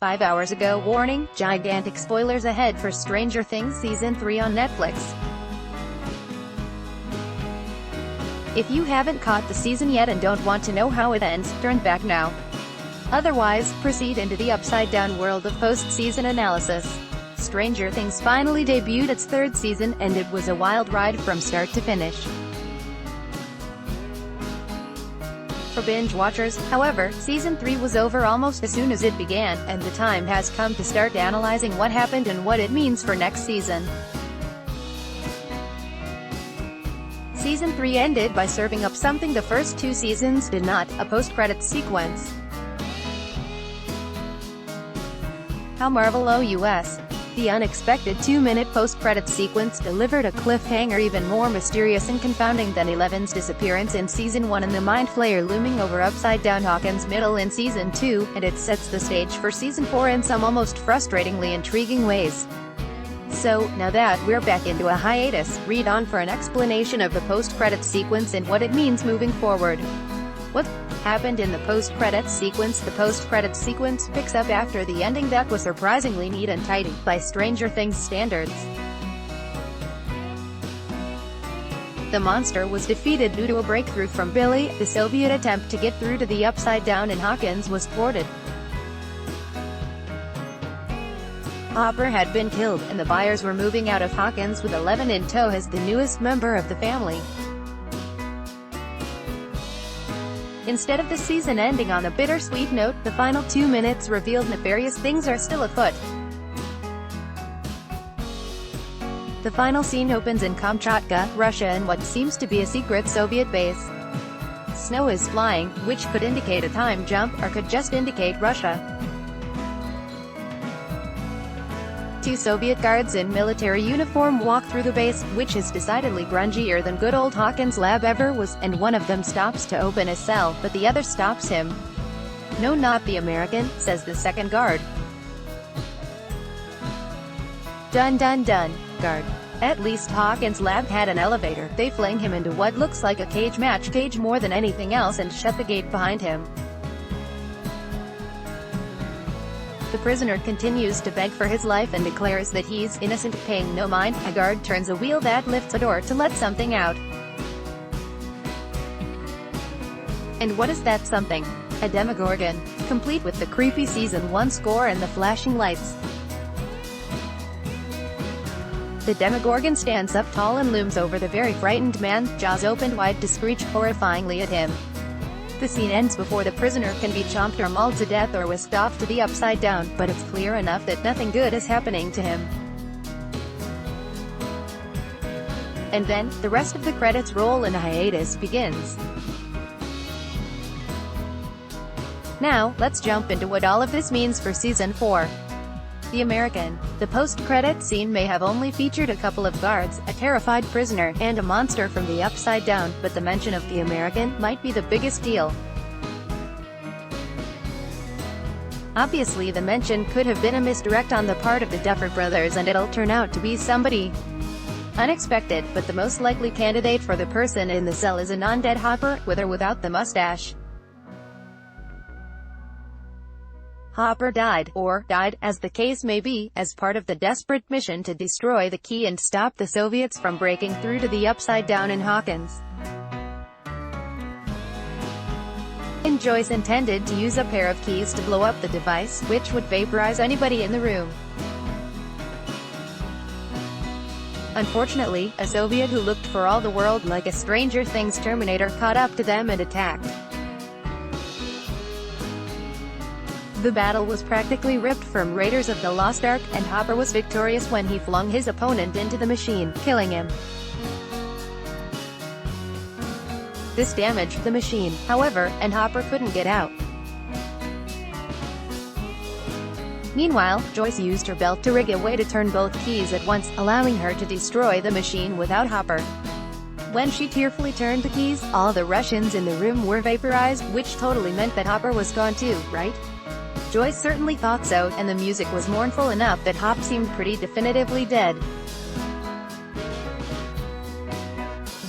5 hours ago. Warning, gigantic spoilers ahead for Stranger Things Season 3 on Netflix. If you haven't caught the season yet and don't want to know how it ends, turn back now. Otherwise, proceed into the upside-down world of post-season analysis. Stranger Things finally debuted its third season, and it was a wild ride from start to finish. For binge-watchers, however, Season 3 was over almost as soon as it began, and the time has come to start analyzing what happened and what it means for next season. Season 3 ended by serving up something the first two seasons did not, a post-credits sequence. How Marvel OUS. The unexpected 2-minute post-credits sequence delivered a cliffhanger even more mysterious and confounding than Eleven's disappearance in Season 1 and the Mind Flayer looming over upside-down Hawkins' middle in Season 2, and it sets the stage for Season 4 in some almost frustratingly intriguing ways. So, now that we're back into a hiatus, read on for an explanation of the post-credits sequence and what it means moving forward. What happened in the post-credits sequence? The post-credits sequence picks up after the ending that was surprisingly neat and tidy, by Stranger Things standards. The monster was defeated due to a breakthrough from Billy. The Soviet attempt to get through to the Upside Down in Hawkins was thwarted. Hopper had been killed, and the Byers were moving out of Hawkins with Eleven in tow as the newest member of the family. Instead of the season ending on a bittersweet note, the final 2 minutes revealed nefarious things are still afoot. The final scene opens in Kamchatka, Russia, in what seems to be a secret Soviet base. Snow is flying, which could indicate a time jump, or could just indicate Russia. Two Soviet guards in military uniform walk through the base, which is decidedly grungier than good old Hawkins' lab ever was, and one of them stops to open a cell, but the other stops him. "No, not the American," says the second guard. "Dun dun dun, guard. At least Hawkins' lab had an elevator." They fling him into what looks like a cage more than anything else, and shut the gate behind him. The prisoner continues to beg for his life and declares that he's innocent, paying no mind. A guard turns a wheel that lifts a door to let something out. And what is that something? A Demogorgon, complete with the creepy Season 1 score and the flashing lights. The Demogorgon stands up tall and looms over the very frightened man, jaws opened wide to screech horrifyingly at him. The scene ends before the prisoner can be chomped or mauled to death or whisked off to the Upside Down, but it's clear enough that nothing good is happening to him. And then, the rest of the credits roll and a hiatus begins. Now, let's jump into what all of this means for Season 4. The American. The post-credits scene may have only featured a couple of guards, a terrified prisoner, and a monster from the Upside Down, but the mention of the American might be the biggest deal. Obviously the mention could have been a misdirect on the part of the Duffer Brothers, and it'll turn out to be somebody unexpected, but the most likely candidate for the person in the cell is a non-dead Hopper, with or without the mustache. Hopper died, or died, as the case may be, as part of the desperate mission to destroy the key and stop the Soviets from breaking through to the Upside Down in Hawkins. And Joyce intended to use a pair of keys to blow up the device, which would vaporize anybody in the room. Unfortunately, a Soviet who looked for all the world like a Stranger Things Terminator caught up to them and attacked. The battle was practically ripped from Raiders of the Lost Ark, and Hopper was victorious when he flung his opponent into the machine, killing him. This damaged the machine, however, and Hopper couldn't get out. Meanwhile, Joyce used her belt to rig a way to turn both keys at once, allowing her to destroy the machine without Hopper. When she tearfully turned the keys, all the Russians in the room were vaporized, which totally meant that Hopper was gone too, right? Joyce certainly thought so, and the music was mournful enough that Hop seemed pretty definitively dead.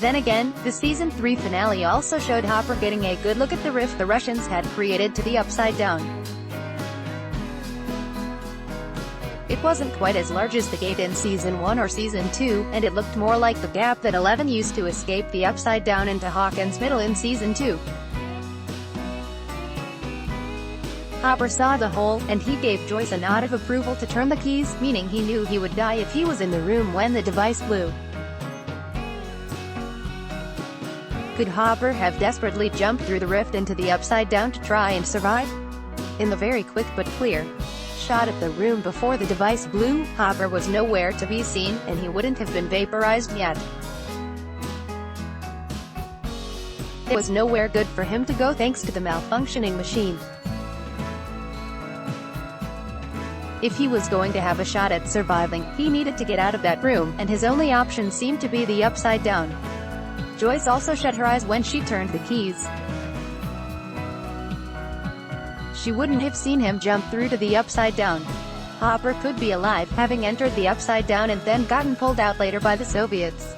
Then again, the Season 3 finale also showed Hopper getting a good look at the rift the Russians had created to the Upside Down. It wasn't quite as large as the gate in Season 1 or Season 2, and it looked more like the gap that 11 used to escape the Upside Down into Hawkins' middle in Season 2. Hopper saw the hole, and he gave Joyce a nod of approval to turn the keys, meaning he knew he would die if he was in the room when the device blew. Could Hopper have desperately jumped through the rift into the Upside Down to try and survive? In the very quick but clear shot at the room before the device blew, Hopper was nowhere to be seen, and he wouldn't have been vaporized yet. It was nowhere good for him to go thanks to the malfunctioning machine. If he was going to have a shot at surviving, he needed to get out of that room, and his only option seemed to be the Upside Down. Joyce also shut her eyes when she turned the keys. She wouldn't have seen him jump through to the Upside Down. Hopper could be alive, having entered the Upside Down and then gotten pulled out later by the Soviets.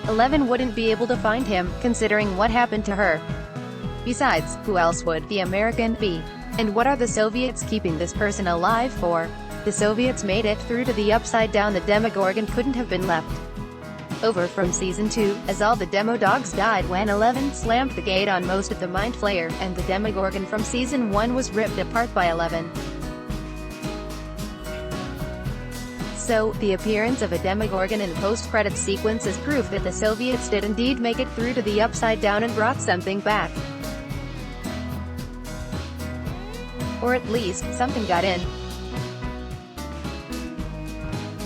11 wouldn't be able to find him, considering what happened to her. Besides, who else would the American be? And what are the Soviets keeping this person alive for? The Soviets made it through to the Upside Down. The Demogorgon couldn't have been left over from Season 2, as all the Demo Dogs died when 11 slammed the gate on most of the Mind Flayer, and the Demogorgon from Season 1 was ripped apart by 11. So, the appearance of a Demogorgon in the post-credits sequence is proof that the Soviets did indeed make it through to the Upside Down and brought something back. Or at least, something got in.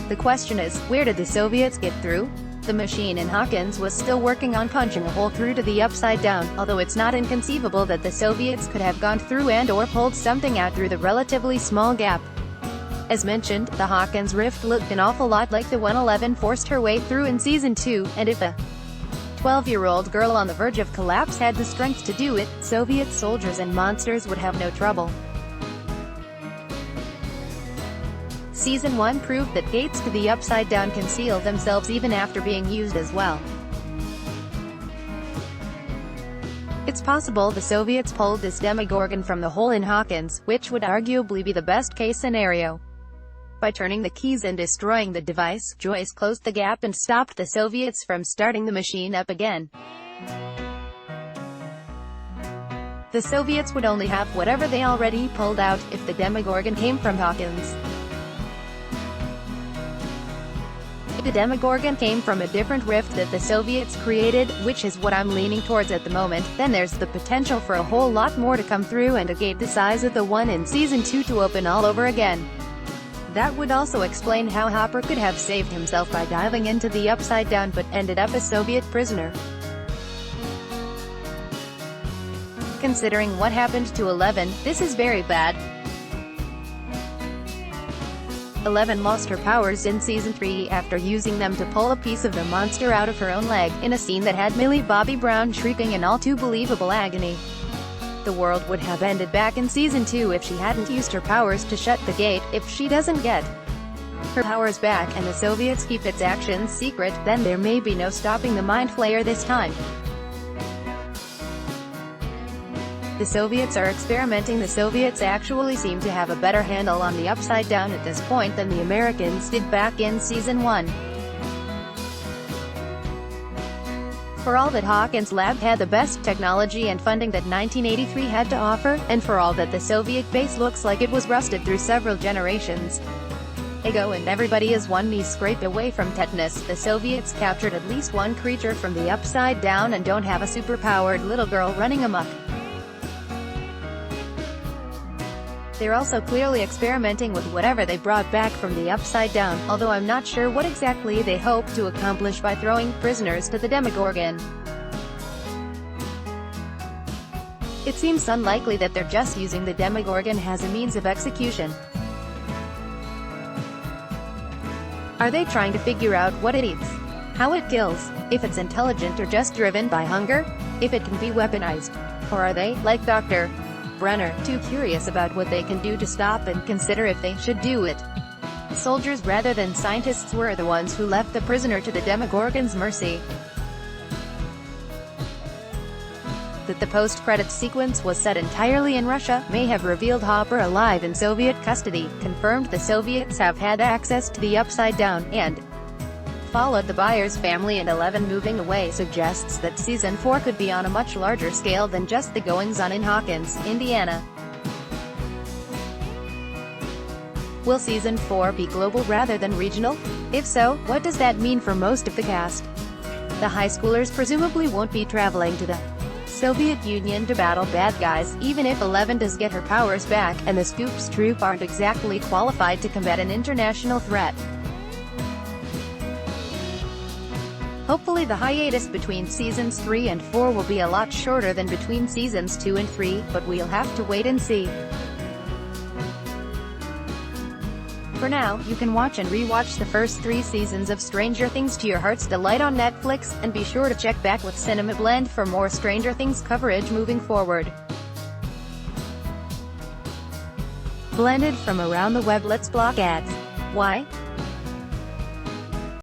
The question is, where did the Soviets get through? The machine in Hawkins was still working on punching a hole through to the Upside Down, although it's not inconceivable that the Soviets could have gone through and/or pulled something out through the relatively small gap. As mentioned, the Hawkins rift looked an awful lot like the one 11 forced her way through in Season 2, and if a 12-year-old girl on the verge of collapse had the strength to do it, Soviet soldiers and monsters would have no trouble. Season 1 proved that gates to the Upside Down conceal themselves even after being used as well. It's possible the Soviets pulled this Demogorgon from the hole in Hawkins, which would arguably be the best-case scenario. By turning the keys and destroying the device, Joyce closed the gap and stopped the Soviets from starting the machine up again. The Soviets would only have whatever they already pulled out, if the Demogorgon came from Hawkins. The Demogorgon came from a different rift that the Soviets created, which is what I'm leaning towards at the moment, then there's the potential for a whole lot more to come through and a gate the size of the one in Season 2 to open all over again. That would also explain how Hopper could have saved himself by diving into the Upside Down but ended up a Soviet prisoner. Considering what happened to 11, this is very bad. 11 lost her powers in Season 3 after using them to pull a piece of the monster out of her own leg, in a scene that had Millie Bobby Brown shrieking in all too believable agony. The world would have ended back in Season 2 if she hadn't used her powers to shut the gate. If she doesn't get her powers back and the Soviets keep its actions secret, then there may be no stopping the Mind Flayer this time. The Soviets are experimenting. The Soviets actually seem to have a better handle on the Upside Down at this point than the Americans did back in Season 1. For all that Hawkins' lab had the best technology and funding that 1983 had to offer, and for all that the Soviet base looks like it was rusted through several generations ago and everybody is one knee scrape away from tetanus, the Soviets captured at least one creature from the Upside Down and don't have a superpowered little girl running amok. They're also clearly experimenting with whatever they brought back from the Upside Down, although I'm not sure what exactly they hope to accomplish by throwing prisoners to the Demogorgon. It seems unlikely that they're just using the Demogorgon as a means of execution. Are they trying to figure out what it eats? How it kills? If it's intelligent or just driven by hunger? If it can be weaponized? Or are they, like Dr. Brenner, too curious about what they can do to stop and consider if they should do it? Soldiers rather than scientists were the ones who left the prisoner to the Demogorgon's mercy. that the post-credits sequence was set entirely in Russia, may have revealed Hopper alive in Soviet custody, confirmed the Soviets have had access to the Upside Down, and followed the Byers family and Eleven moving away, suggests that Season 4 could be on a much larger scale than just the goings-on in Hawkins, Indiana. Will Season 4 be global rather than regional? If so, what does that mean for most of the cast? The high schoolers presumably won't be traveling to the Soviet Union to battle bad guys, even if Eleven does get her powers back, and the Scoops troop aren't exactly qualified to combat an international threat. Hopefully the hiatus between Seasons 3 and 4 will be a lot shorter than between Seasons 2 and 3, but we'll have to wait and see. For now, you can watch and re-watch the first 3 seasons of Stranger Things to your heart's delight on Netflix, and be sure to check back with Cinema Blend for more Stranger Things coverage moving forward. Blended from around the web. Let's block ads. Why?